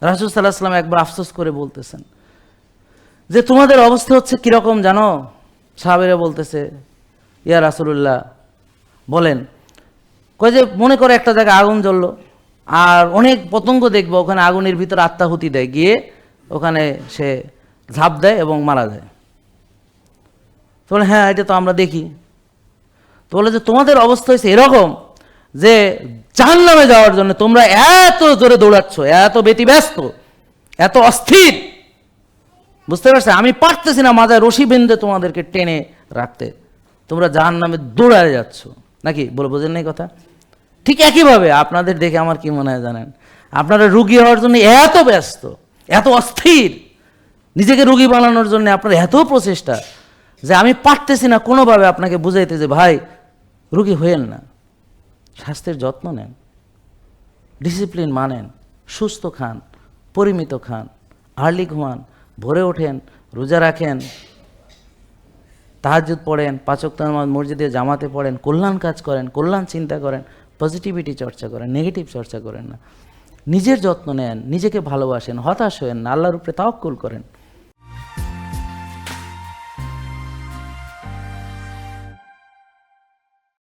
রাসূল সাল্লাল্লাহু আলাইহি ওয়াসাল্লাম একবার আফসোস করে বলতেছেন যে তোমাদের অবস্থা হচ্ছে কীরকম জানো? সাহাবীরা বলতেছে, ইয়া রাসূলুল্লাহ বলেন। কয় যে মনে করে একটা জায়গায় আগুন জ্বললো, আর অনেক পতঙ্গ দেখবো ওখানে আগুনের ভিতরে আত্মাহুতি দেয়, গিয়ে ওখানে সে ঝাঁপ দেয় এবং মারা যায়। তো বলে হ্যাঁ, এটা তো আমরা দেখি। তো বলে যে তোমাদের অবস্থা হয়েছে এরকম যে জাহান্নামে যাওয়ার জন্য তোমরা এত জোরে দৌড়াচ্ছ, এত ব্যতিব্যস্ত, এত অস্থির, বুঝতে পারছো? আমি পারতেছি না মাথায় রশি বেঁধে তোমাদেরকে টেনে রাখতে, তোমরা জাহান্নামে দৌড়ায় যাচ্ছ নাকি? বলে বোঝেন নাই কথা? ঠিক একইভাবে আপনাদের দেখে আমার কি মনে হয় জানেন? আপনারা রুগী হওয়ার জন্য এত ব্যস্ত, এত অস্থির, নিজেকে রুগী বানানোর জন্য আপনার এত প্রচেষ্টা যে আমি পারতেছি না কোনোভাবে আপনাকে বুঝাইতে যে ভাই রুগী হয়েন না, স্বাস্থ্যের যত্ন নেন, ডিসিপ্লিন মানেন, সুস্থ খান, পরিমিত খান, আর্লি ঘুমান, ভোরে ওঠেন, রোজা রাখেন, তাহাজ্জুদ পড়েন, 5 ওয়াক্ত নামাজ মসজিদে জামাতে পড়েন, কল্যাণ কাজ করেন, কল্যাণ চিন্তা করেন, পজিটিভিটি চর্চা করেন, নেগেটিভ চর্চা করেন না। নিজের যত্ন নেন, নিজেকে ভালোবাসেন, হতাশ হয়েন না, আল্লাহর উপরে তাওয়াক্কুল করেন।